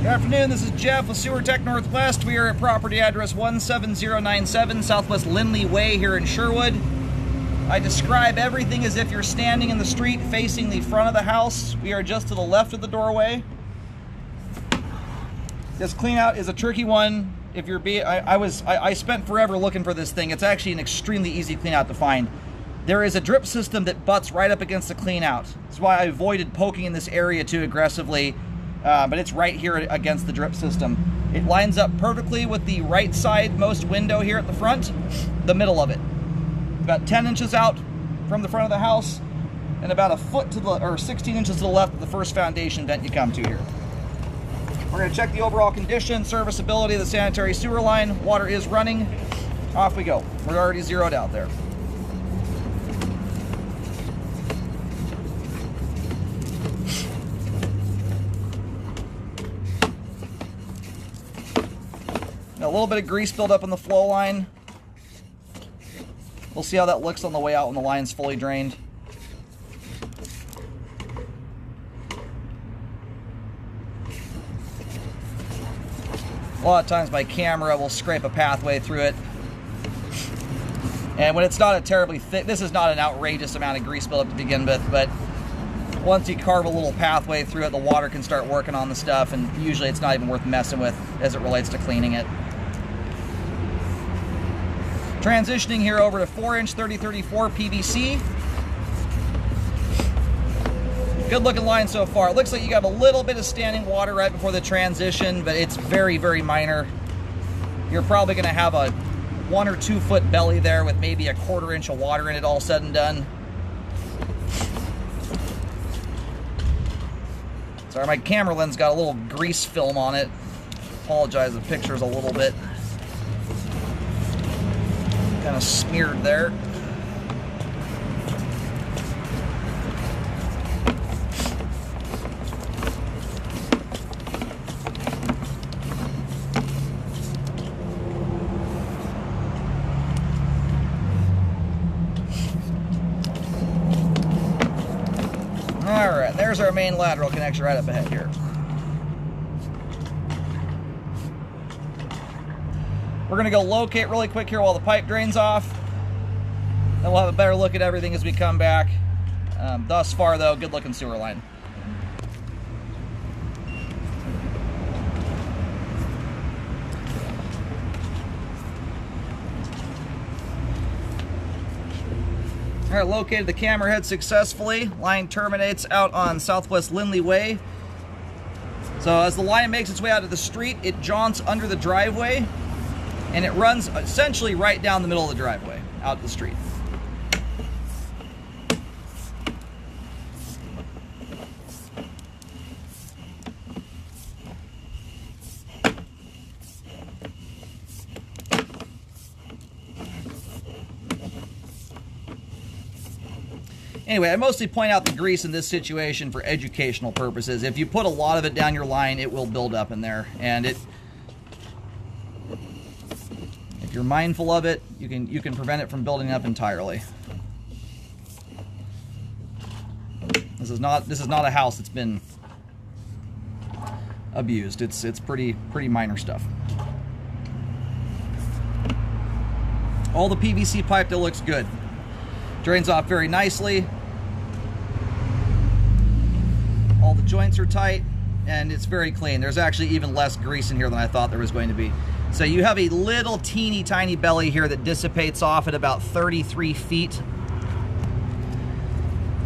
Good afternoon, this is Jeff with Sewer Tech Northwest. We are at property address 17097 Southwest Lindley Way here in Sherwood. I describe everything as if you're standing in the street facing the front of the house. We are just to the left of the doorway. This clean out is a tricky one. If you're I spent forever looking for this thing. It's actually an extremely easy clean out to find. There is a drip system that butts right up against the clean out. That's why I avoided poking in this area too aggressively. But it's right here against the drip system. It lines up perfectly with the right side most window here at the front, the middle of it. About 10 inches out from the front of the house, and about a foot to the, or 16 inches to the left of the first foundation vent you come to here. We're going to check the overall condition, serviceability of the sanitary sewer line. Water is running. Off we go. We're already zeroed out there. A little bit of grease built up on the flow line. We'll see how that looks on the way out when the line's fully drained. A lot of times my camera will scrape a pathway through it. And when it's not a terribly thick, this is not an outrageous amount of grease buildup to begin with, but once you carve a little pathway through it, the water can start working on the stuff, and usually it's not even worth messing with as it relates to cleaning it. Transitioning here over to 4-inch 3034 PVC. Good looking line so far. It looks like you got a little bit of standing water right before the transition, but it's very, very minor. You're probably going to have a 1 or 2 foot belly there with maybe a 1/4 inch of water in it all said and done. Sorry, my camera lens got a little grease film on it. Apologize, the picture's a little bit kind of smeared there. Alright, there's our main lateral connection right up ahead here. We're going to go locate really quick here while the pipe drains off. Then we'll have a better look at everything as we come back. Thus far, though, good looking sewer line. All right, located the camera head successfully. Line terminates out on Southwest Lindley Way. So as the line makes its way out of the street, it jaunts under the driveway, and it runs essentially right down the middle of the driveway, out the street. Anyway, I mostly point out the grease in this situation for educational purposes. If you put a lot of it down your line, it will build up in there, and if you're mindful of it, you can prevent it from building up entirely. This is not a house that's been abused. It's pretty minor stuff. All the PVC pipe that looks good. Drains off very nicely. All the joints are tight, and it's very clean. There's actually even less grease in here than I thought there was going to be. So you have a little teeny tiny belly here that dissipates off at about 33 feet.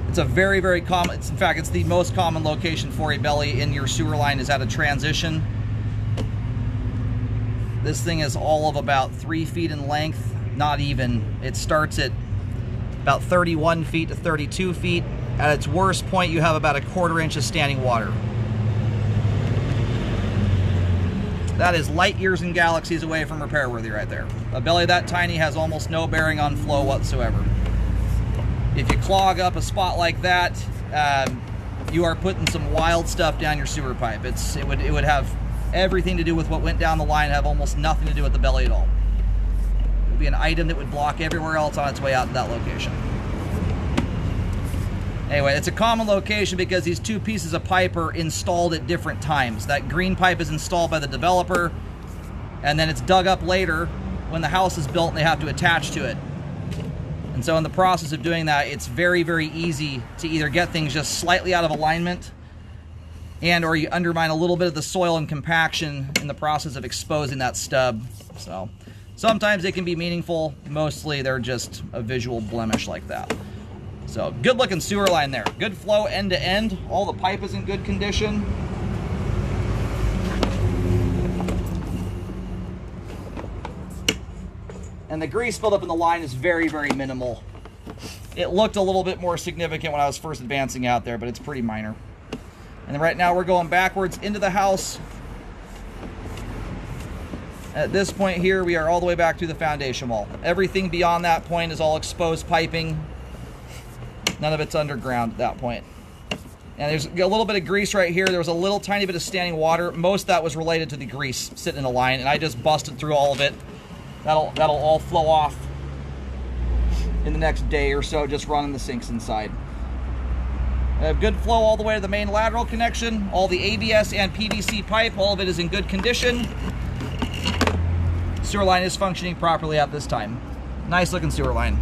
It's a very, very common, in fact, it's the most common location for a belly in your sewer line is at a transition. This thing is all of about 3 feet in length, not even. It starts at about 31 feet to 32 feet. At its worst point, you have about a 1/4 inch of standing water. That is light years and galaxies away from repair worthy right there. A belly that tiny has almost no bearing on flow whatsoever. If you clog up a spot like that, you are putting some wild stuff down your sewer pipe. It would have everything to do with what went down the line, have almost nothing to do with the belly at all. It would be an item that would block everywhere else on its way out to that location. Anyway, it's a common location because these two pieces of pipe are installed at different times. That green pipe is installed by the developer, and then it's dug up later when the house is built and they have to attach to it. And so in the process of doing that, it's very, very easy to either get things just slightly out of alignment, and or you undermine a little bit of the soil and compaction in the process of exposing that stub. So sometimes they can be meaningful. Mostly they're just a visual blemish like that. So good looking sewer line there. Good flow end to end. All the pipe is in good condition. And the grease buildup in the line is very, very minimal. It looked a little bit more significant when I was first advancing out there, but it's pretty minor. And then right now we're going backwards into the house. At this point here, we are all the way back to the foundation wall. Everything beyond that point is all exposed piping. None of it's underground at that point. And there's a little bit of grease right here. There was a little tiny bit of standing water. Most of that was related to the grease sitting in the line, and I just busted through all of it. That'll all flow off in the next day or so, just running the sinks inside. I have good flow all the way to the main lateral connection. All the ABS and PVC pipe, all of it is in good condition. Sewer line is functioning properly at this time. Nice looking sewer line.